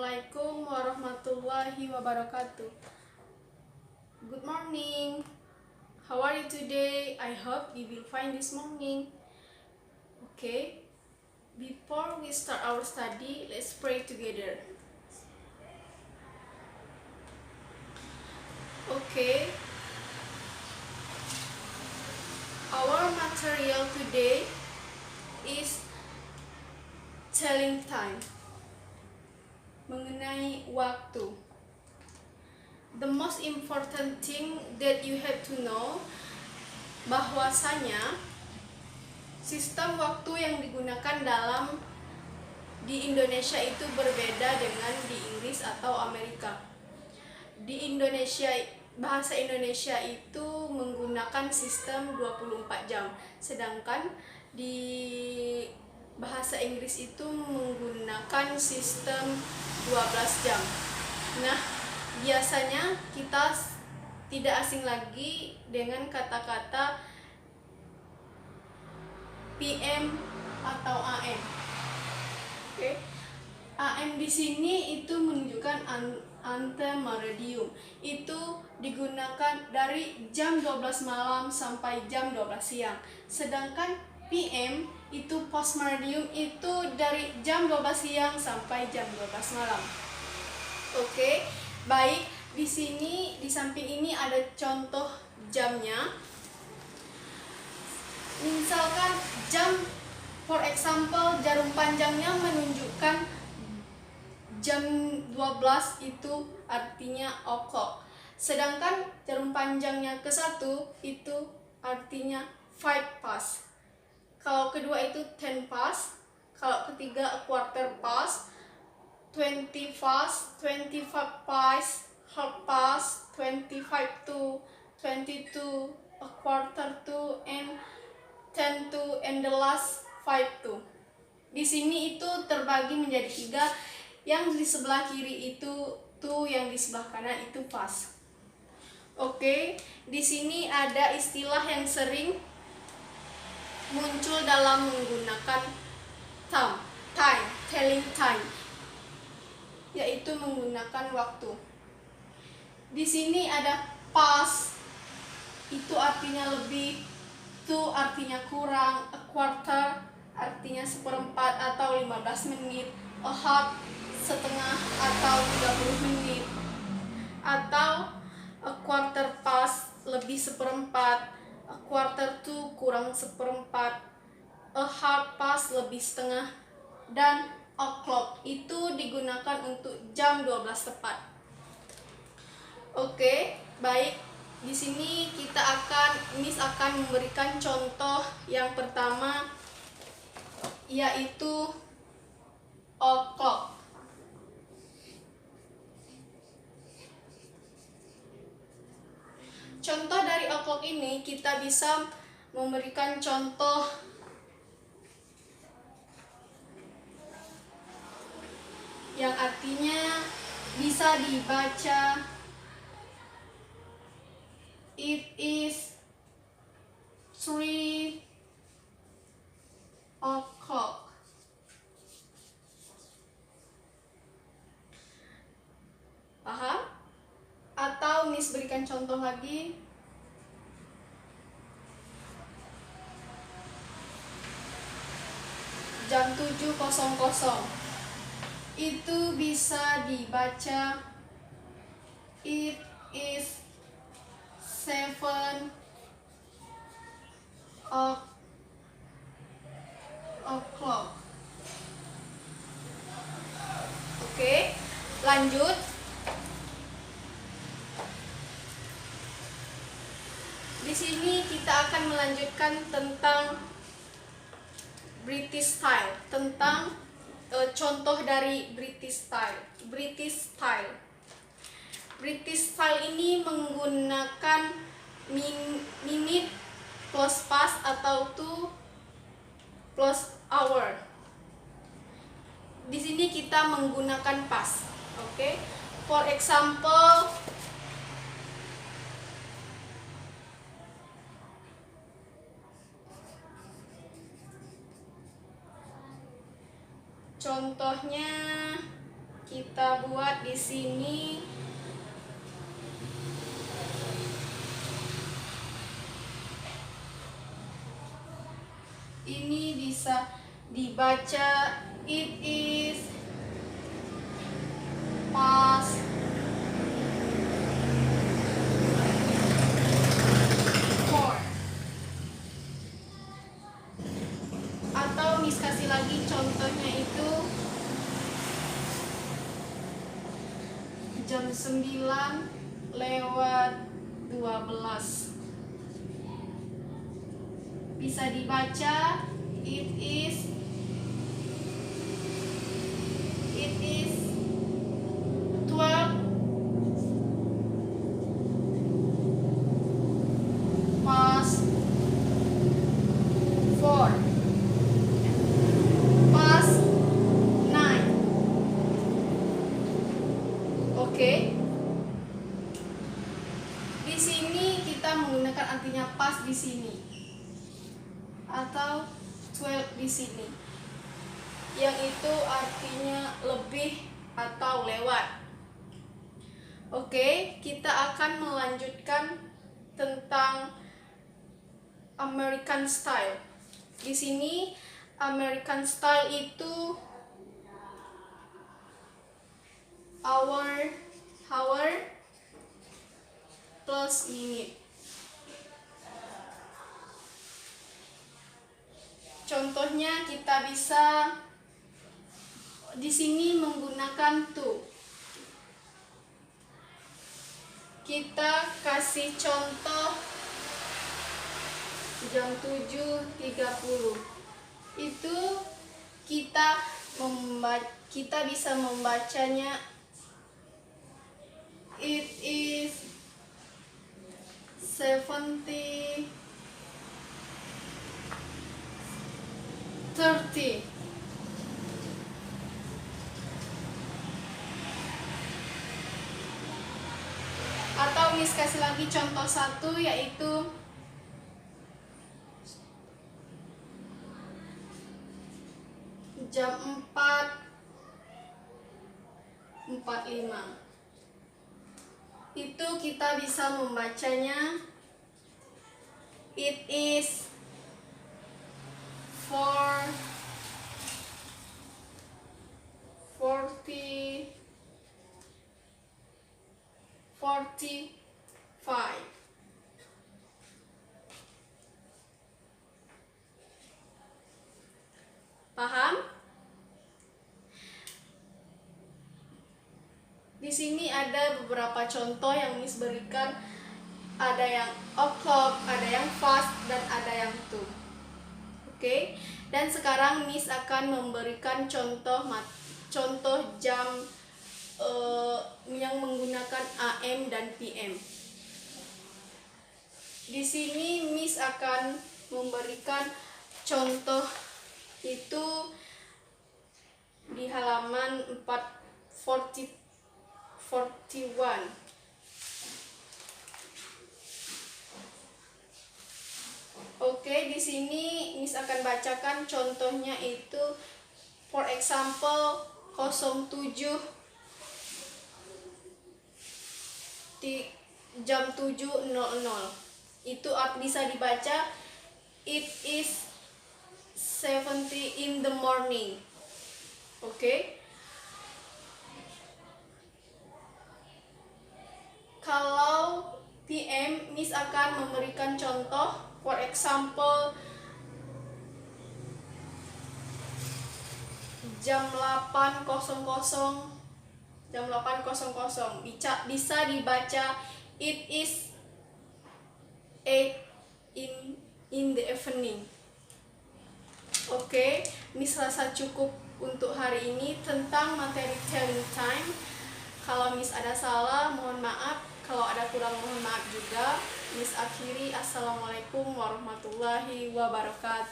Assalamualaikum warahmatullahi wabarakatuh. Good morning. How are you today? I hope you will fine this morning. Okay. Before we start our study, let's pray together. Okay. Our material today is telling time. Mengenai waktu. The most important thing that you have to know, bahwasanya sistem waktu yang digunakan di Indonesia itu berbeda dengan di Inggris atau Amerika. Di Indonesia, bahasa Indonesia itu menggunakan sistem 24 jam, sedangkan di bahasa Inggris itu menggunakan sistem 12 jam. Nah, biasanya kita tidak asing lagi dengan kata-kata PM atau AM. Oke. AM di sini itu menunjukkan antemeridium. Itu digunakan dari jam 12 malam sampai jam 12 siang. Sedangkan PM itu postmeridium, itu dari jam 12 siang sampai jam 12 malam. Oke, baik. Di sini di samping ini ada contoh jamnya. Misalkan jam, for example, jarum panjangnya menunjukkan jam 12, itu artinya o'clock. Sedangkan jarum panjangnya ke-1 itu artinya 5 past. Kalau kedua itu 10 past, kalau ketiga a quarter past, 20 past, 25 past, half past, 25 to, 22, a quarter to, and 10 to, and the last 5 to. Di sini itu terbagi menjadi 3, yang di sebelah kiri itu to, yang di sebelah kanan itu past. Oke, di sini ada istilah yang sering muncul dalam menggunakan time, telling time, yaitu menggunakan waktu. Di sini ada past, itu artinya lebih, to artinya kurang, a quarter artinya seperempat atau 15 menit, a half setengah atau 30 menit, atau a quarter past lebih seperempat, a quarter to kurang seperempat, a half past lebih setengah, dan o'clock itu digunakan untuk jam 12 tepat. Oke, baik. Di sini Miss akan memberikan contoh yang pertama, yaitu o'clock. Contoh dari o'clock ini kita bisa memberikan contoh yang artinya bisa dibaca it is 3 o'clock. Paham? Atau Miss berikan contoh lagi. Jam 7.00. Itu bisa dibaca it is 7 o'clock. Oke, lanjut. Di sini kita akan melanjutkan tentang British style, tentang contoh dari British style. British style ini menggunakan minute plus past atau to plus hour. Di sini kita menggunakan past. Oke. For example, contohnya kita buat di sini ini bisa dibaca it is past 4. Atau Miss kasih lagi contohnya itu jam 9:12. Bisa dibaca it is 12 past 4 past 9. Oke. Di sini kita menggunakan artinya past di sini atau 12 di sini, yang itu artinya lebih atau lewat. Oke, kita akan melanjutkan tentang American style. Di sini American style itu hour plus minute. Contohnya kita bisa di sini menggunakan to. Kita kasih contoh jam 7:30. Itu kita bisa membacanya it is 70:30. Atau Miss kasih lagi contoh satu, yaitu jam 4:45. Itu kita bisa membacanya it is 4:45. Paham? Di sini ada beberapa contoh yang Miss berikan. Ada yang o'clock, ada yang fast, dan ada yang to. Oke, dan sekarang Miss akan memberikan contoh jam yang menggunakan AM dan PM. Di sini Miss akan memberikan contoh itu di halaman 41. Oke, di sini Miss akan bacakan contohnya itu, for example 07 di jam 7:00. Itu bisa dibaca it is 70 in the morning. Oke. Kalau PM, Miss akan memberikan contoh. For example, jam 8:00. Bisa dibaca it is 8 in the evening. Oke, Miss rasa cukup untuk hari ini tentang materi telling time. Kalau Miss ada salah, mohon maaf. Kalau ada kurang, mohon maaf juga. Miss akhiri. Assalamualaikum warahmatullahi wabarakatuh.